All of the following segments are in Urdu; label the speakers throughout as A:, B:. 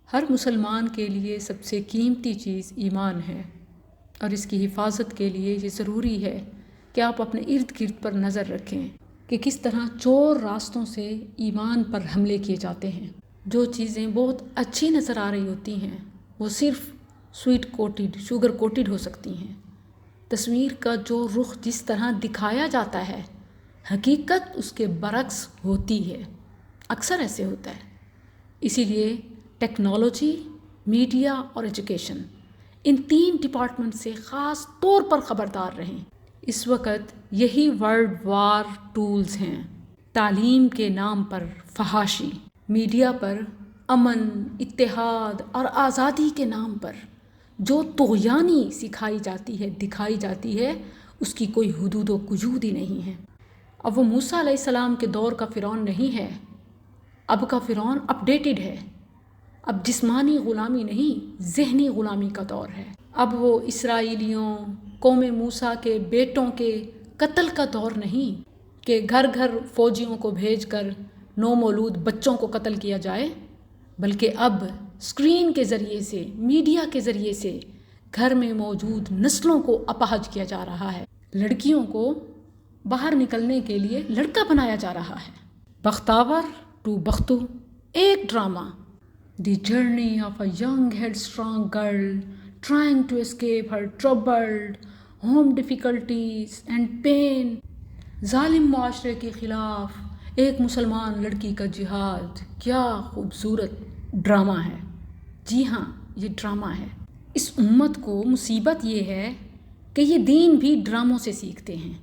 A: ہر مسلمان کے لیے سب سے قیمتی چیز ایمان ہے، اور اس کی حفاظت کے لیے یہ ضروری ہے کہ آپ اپنے ارد گرد پر نظر رکھیں کہ کس طرح چور راستوں سے ایمان پر حملے کیے جاتے ہیں۔ جو چیزیں بہت اچھی نظر آ رہی ہوتی ہیں وہ صرف شوگر کوٹڈ ہو سکتی ہیں۔ تصویر کا جو رخ جس طرح دکھایا جاتا ہے، حقیقت اس کے برعکس ہوتی ہے، اکثر ایسے ہوتا ہے۔ اسی لیے ٹیکنالوجی، میڈیا اور ایجوکیشن، ان 3 ڈپارٹمنٹ سے خاص طور پر خبردار رہیں۔ اس وقت یہی ورلڈ وار ٹولز ہیں۔ تعلیم کے نام پر فحاشی، میڈیا پر امن، اتحاد اور آزادی کے نام پر جو طغیانی سکھائی جاتی ہے، دکھائی جاتی ہے، اس کی کوئی حدود و قیود ہی نہیں ہے۔ اب وہ موسیٰ علیہ السلام کے دور کا فرعون نہیں ہے، اب کا فرعون اپڈیٹڈ ہے۔ اب جسمانی غلامی نہیں، ذہنی غلامی کا دور ہے۔ اب وہ اسرائیلیوں، قوم موسیٰ کے بیٹوں کے قتل کا دور نہیں کہ گھر گھر فوجیوں کو بھیج کر نومولود بچوں کو قتل کیا جائے، بلکہ اب اسکرین کے ذریعے سے، میڈیا کے ذریعے سے گھر میں موجود نسلوں کو اپاہج کیا جا رہا ہے۔ لڑکیوں کو باہر نکلنے کے لیے لڑکا بنایا جا رہا ہے۔ بختاور ٹو بختو، ایک drama, the journey of a young headstrong girl trying to escape her troubled home difficulties and pain. ظالم معاشرے کے خلاف ایک مسلمان لڑکی کا جہاد، کیا خوبصورت ڈرامہ ہے۔ جی ہاں، یہ ڈرامہ ہے۔ اس امت کو مصیبت یہ ہے کہ یہ دین بھی ڈراموں سے سیکھتے ہیں،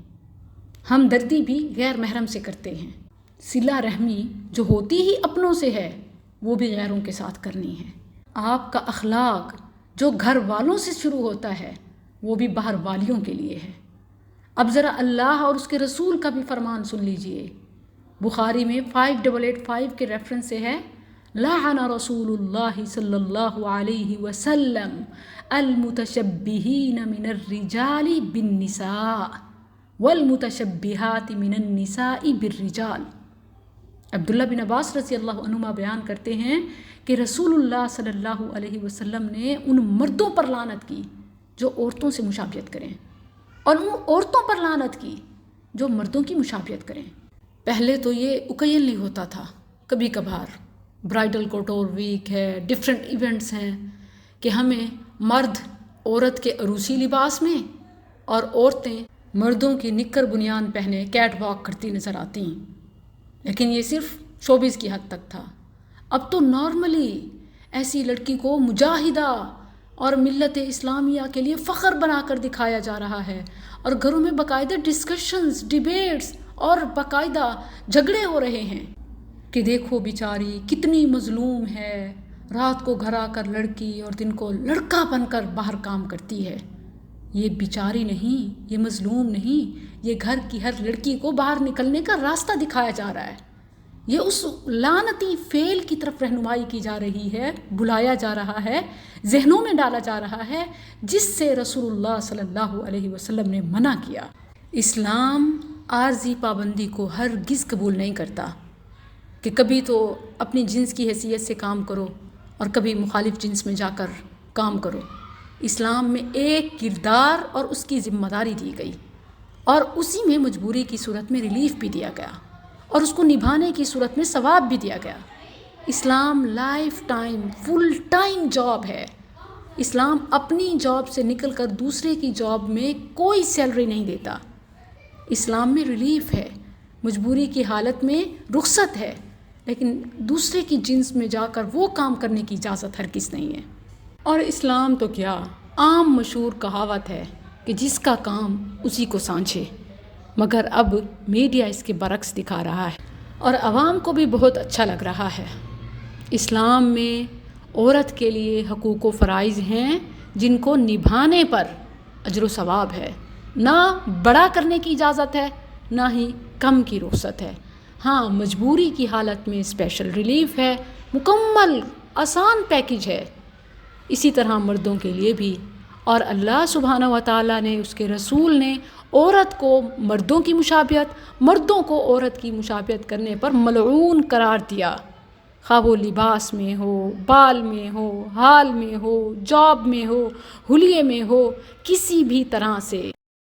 A: ہمدردی بھی غیر محرم سے کرتے ہیں، صلہ رحمی جو ہوتی ہی اپنوں سے ہے وہ بھی غیروں کے ساتھ کرنی ہے۔ آپ کا اخلاق جو گھر والوں سے شروع ہوتا ہے وہ بھی باہر والیوں کے لیے ہے۔ اب ذرا اللہ اور اس کے رسول کا بھی فرمان سن لیجئے۔ بخاری میں 5885 کے ریفرنس سے ہے، لعن رسول اللہ صلی اللہ علیہ وسلم المتشبہین من الرجال بالنساء والمتشبہات من النساء بالرجال۔ عبداللہ بن عباس رضی اللہ عنہما بیان کرتے ہیں کہ رسول اللہ صلی اللہ علیہ وسلم نے ان مردوں پر لعنت کی جو عورتوں سے مشابہت کریں، اور ان عورتوں پر لعنت کی جو مردوں کی مشابہت کریں۔ پہلے تو یہ اوکیجنلی ہوتا تھا، کبھی کبھار، برائڈل کوٹور ویک ہے، ڈفرینٹ ایونٹس ہیں کہ ہمیں مرد عورت کے عروسی لباس میں اور عورتیں مردوں کی نکر بنیان پہنے کیٹ واک کرتی نظر آتی ہیں، لیکن یہ صرف شوبز کی حد تک تھا۔ اب تو نارملی ایسی لڑکی کو مجاہدہ اور ملت اسلامیہ کے لیے فخر بنا کر دکھایا جا رہا ہے، اور گھروں میں باقاعدہ ڈسکشنز، ڈیبیٹس اور باقاعدہ جھگڑے ہو رہے ہیں کہ دیکھو بیچاری کتنی مظلوم ہے، رات کو گھر آ کر لڑکی اور دن کو لڑکا بن کر باہر کام کرتی ہے۔ یہ بیچاری نہیں، یہ مظلوم نہیں، یہ گھر کی ہر لڑکی کو باہر نکلنے کا راستہ دکھایا جا رہا ہے۔ یہ اس لعنتی فعل کی طرف رہنمائی کی جا رہی ہے، بلایا جا رہا ہے، ذہنوں میں ڈالا جا رہا ہے، جس سے رسول اللہ صلی اللہ علیہ وسلم نے منع کیا۔ اسلام عارضی پابندی کو ہرگز قبول نہیں کرتا کہ کبھی تو اپنی جنس کی حیثیت سے کام کرو اور کبھی مخالف جنس میں جا کر کام کرو۔ اسلام میں ایک کردار اور اس کی ذمہ داری دی گئی، اور اسی میں مجبوری کی صورت میں ریلیف بھی دیا گیا، اور اس کو نبھانے کی صورت میں ثواب بھی دیا گیا۔ اسلام life time, full time job ہے۔ اسلام اپنی جاب سے نکل کر دوسرے کی جاب میں کوئی سیلری نہیں دیتا۔ اسلام میں ریلیف ہے، مجبوری کی حالت میں رخصت ہے، لیکن دوسرے کی جنس میں جا کر وہ کام کرنے کی اجازت ہرگز نہیں ہے۔ اور اسلام تو کیا، عام مشہور کہاوت ہے کہ جس کا کام اسی کو سانجھے، مگر اب میڈیا اس کے برعکس دکھا رہا ہے، اور عوام کو بھی بہت اچھا لگ رہا ہے۔ اسلام میں عورت کے لیے حقوق و فرائض ہیں جن کو نبھانے پر اجر و ثواب ہے، نہ بڑا کرنے کی اجازت ہے، نہ ہی کم کی رخصت ہے۔ ہاں، مجبوری کی حالت میں اسپیشل ریلیف ہے، مکمل آسان پیکیج ہے۔ اسی طرح مردوں کے لیے بھی، اور اللہ سبحانہ و تعالیٰ نے، اس کے رسول نے عورت کو مردوں کی مشابہت، مردوں کو عورت کی مشابہت کرنے پر ملعون قرار دیا۔ خواہ وہ لباس میں ہو، بال میں ہو، حال میں ہو، جاب میں ہو، حلیے میں ہو، کسی بھی طرح سے